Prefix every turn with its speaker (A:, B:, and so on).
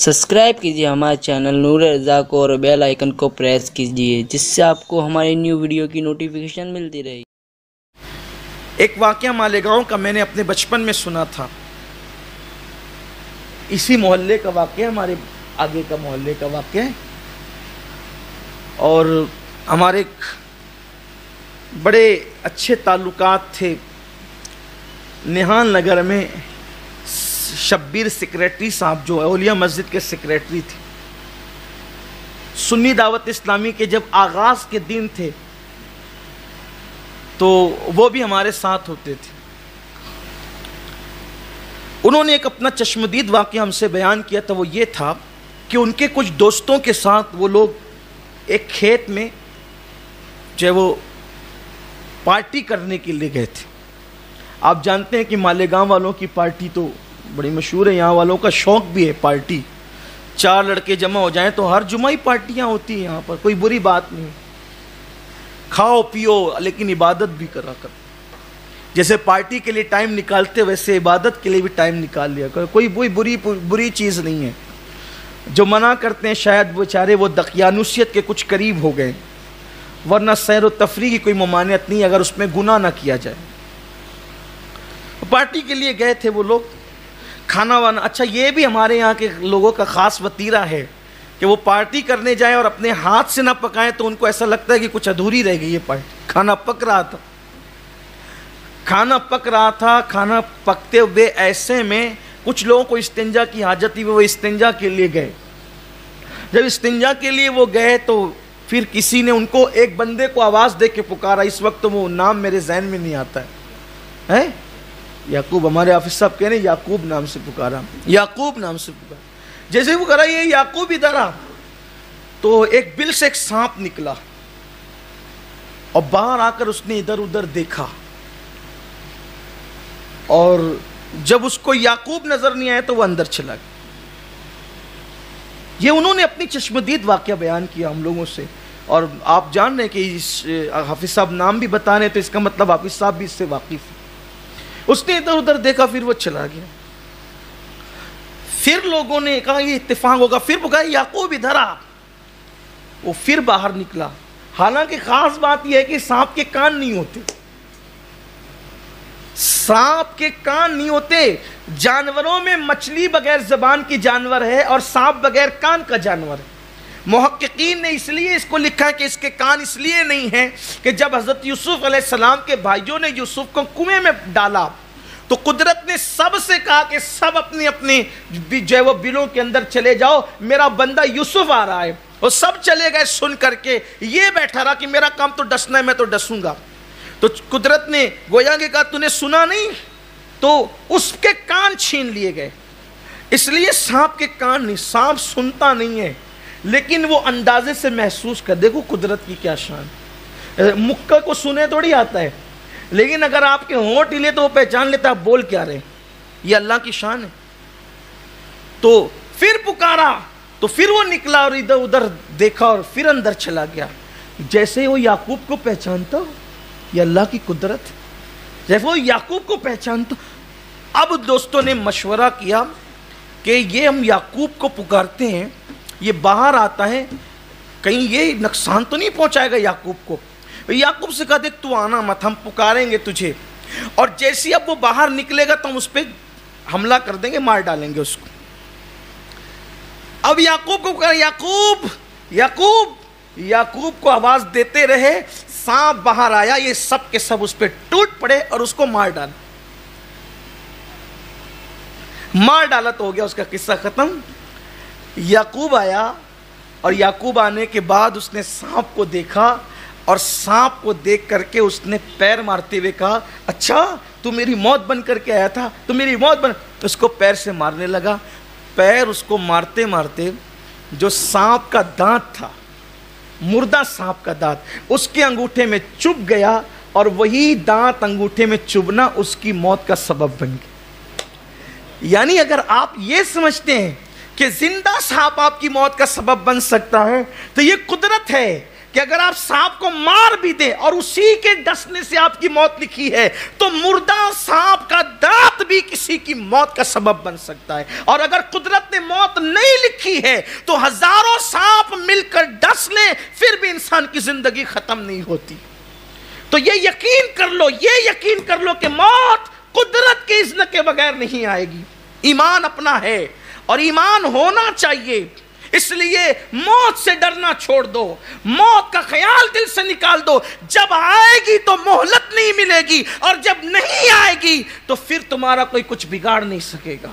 A: Subscribe کیجیے ہمارے channel نور رضا کو اور بیل آئیکن کو پریس کیجیے جس سے آپ کو ہماری نیو ویڈیو کی نوٹیفیکیشن ملتی رہے۔
B: ایک واقعہ مالیگاؤں کا میں نے اپنے بچپن میں سنا تھا، اسی محلے کا واقعہ، ہمارے آگے کا محلے کا واقعہ ہے، اور ہمارے ایک بڑے اچھے تعلقات تھے نہان نگر میں۔ شبیر سیکریٹری صاحب جو اولیاء مسجد کے سیکریٹری تھے، سنی دعوت اسلامی کے جب آغاز کے دن تھے تو وہ بھی ہمارے ساتھ ہوتے تھے۔ انہوں نے ایک اپنا چشمدید واقعہ ہم سے بیان کیا تھا، وہ یہ تھا کہ ان کے کچھ دوستوں کے ساتھ وہ لوگ ایک کھیت میں جو ہے وہ پارٹی کرنے کے لیے گئے تھے۔ آپ جانتے ہیں کہ مالیگاؤں والوں کی پارٹی تو بڑی مشہور ہے، یہاں والوں کا شوق بھی ہے پارٹی، 4 لڑکے جمع ہو جائیں تو ہر جمعہ ہی پارٹیاں ہوتی ہیں، یہاں پر کوئی بری بات نہیں، کھاؤ پیو لیکن عبادت بھی کرا کر، جیسے پارٹی کے لیے ٹائم نکالتے ویسے عبادت کے لیے بھی ٹائم نکال لیا کر، کوئی بری چیز نہیں ہے۔ جو منع کرتے ہیں شاید بیچارے وہ دقیانوسیت کے کچھ قریب ہو گئے، ورنہ سیر و تفریح کی کوئی ممانعت نہیں اگر اس میں گناہ نہ کیا جائے۔ پارٹی کے لیے گئے تھے وہ لوگ، کھانا وانا، اچھا یہ بھی ہمارے یہاں کے لوگوں کا خاص وتیرہ ہے کہ وہ پارٹی کرنے جائیں اور اپنے ہاتھ سے نہ پکائیں تو ان کو ایسا لگتا ہے کہ کچھ ادھوری رہ گئی یہ پارٹی۔ کھانا پک رہا تھا، کھانا پکتے ہوئے ایسے میں کچھ لوگوں کو استنجا کی حاجت تھی، وہ استنجا کے لیے گئے۔ جب استنجا کے لیے وہ گئے تو پھر کسی نے ان کو ایک بندے کو آواز دے کے پکارا، اس وقت وہ نام میرے ذہن میں نہیں آتا ہے، یعقوب، ہمارے حافظ صاحب کہہ رہے ہیں یعقوب نام سے پکارا، یعقوب نام سے پکارا۔ جیسے وہ کہا یہ یعقوب ادھر آ، تو ایک بل سے ایک سانپ نکلا اور باہر آ کر اس نے ادھر ادھر دیکھا، اور جب اس کو یعقوب نظر نہیں آیا تو وہ اندر چلا گیا۔ یہ انہوں نے اپنی چشمدید واقعہ بیان کیا ہم لوگوں سے، اور آپ جان رہے ہیں کہ حافظ صاحب نام بھی بتا رہے تو اس کا مطلب حافظ صاحب بھی اس سے واقف ہیں۔ اس نے ادھر ادھر دیکھا، پھر وہ چلا گیا۔ پھر لوگوں نے کہا یہ اتفاق ہوگا، پھر پکارا یعقوب ادھر آ، وہ پھر باہر نکلا۔ حالانکہ خاص بات یہ ہے کہ سانپ کے کان نہیں ہوتے، سانپ کے کان نہیں ہوتے۔ جانوروں میں مچھلی بغیر زبان کی جانور ہے اور سانپ بغیر کان کا جانور ہے۔ محققین نے اس لیے اس کو لکھا ہے کہ اس کے کان اس لیے نہیں ہیں کہ جب حضرت یوسف علیہ السلام کے بھائیوں نے یوسف کو کنویں میں ڈالا تو قدرت نے سب سے کہا کہ سب اپنی اپنی جو ہے وہ بلوں کے اندر چلے جاؤ، میرا بندہ یوسف آ رہا ہے، اور سب چلے گئے سن کر کے۔ یہ بیٹھا رہا کہ میرا کام تو ڈسنا ہے، میں تو ڈسوں گا۔ تو قدرت نے گویا کہ کہا تو نے سنا نہیں، تو اس کے کان چھین لیے گئے۔ اس لیے سانپ کے کان نہیں، سانپ سنتا نہیں ہے لیکن وہ اندازے سے محسوس کر، دیکھو قدرت کی کیا شان۔ مکہ کو سنے تھوڑی آتا ہے، لیکن اگر آپ کے ہونٹ ہلے تو وہ پہچان لیتا ہے آپ بول کیا رہے، یہ اللہ کی شان ہے۔ تو پھر پکارا تو پھر وہ نکلا اور ادھر ادھر دیکھا اور پھر اندر چلا گیا۔ جیسے وہ یعقوب کو پہچانتا، یہ اللہ کی قدرت، جیسے وہ یعقوب کو پہچانتا۔ اب دوستوں نے مشورہ کیا کہ یہ ہم یعقوب کو پکارتے ہیں، یہ باہر آتا ہے، کہیں یہ نقصان تو نہیں پہنچائے گا یعقوب کو۔ یعقوب سے کہا دیکھ تو آنا مت، ہم پکاریں گے تجھے، اور جیسے اب وہ باہر نکلے گا تو ہم اس پہ حملہ کر دیں گے، مار ڈالیں گے اس کو۔ اب یعقوب کو کہا یعقوب یعقوب، یعقوب کو آواز دیتے رہے، سانپ باہر آیا، یہ سب کے سب اس پہ ٹوٹ پڑے اور اس کو مار ڈالا تو ہو گیا اس کا قصہ ختم۔ یعقوب آیا اور یعقوب آنے کے بعد اس نے سانپ کو دیکھا، اور سانپ کو دیکھ کر کے اس نے پیر مارتے ہوئے کہا اچھا تو میری موت بن کر کے آیا تھا، تو میری موت بن، اس کو پیر سے مارنے لگا۔ پیر اس کو مارتے مارتے جو سانپ کا دانت تھا، مردہ سانپ کا دانت، اس کے انگوٹھے میں چبھ گیا، اور وہی دانت انگوٹھے میں چبھنا اس کی موت کا سبب بن گیا۔ یعنی اگر آپ یہ سمجھتے ہیں کہ زندہ سانپ آپ کی موت کا سبب بن سکتا ہے تو یہ قدرت ہے کہ اگر آپ سانپ کو مار بھی دیں اور اسی کے ڈسنے سے آپ کی موت لکھی ہے تو مردہ سانپ کا دانت بھی کسی کی موت کا سبب بن سکتا ہے. اور اگر قدرت نے موت نہیں لکھی ہے تو ہزاروں سانپ مل کر ڈس لیں پھر بھی انسان کی زندگی ختم نہیں ہوتی. تو یہ یقین کر لو کہ موت قدرت کے اذن کے بغیر نہیں آئے گی. ایمان اپنا ہے اور ایمان ہونا چاہیے. اس لیے موت سے ڈرنا چھوڑ دو, موت کا خیال دل سے نکال دو. جب آئے گی تو مہلت نہیں ملے گی, اور جب نہیں آئے گی تو پھر تمہارا کوئی کچھ بگاڑ نہیں سکے گا.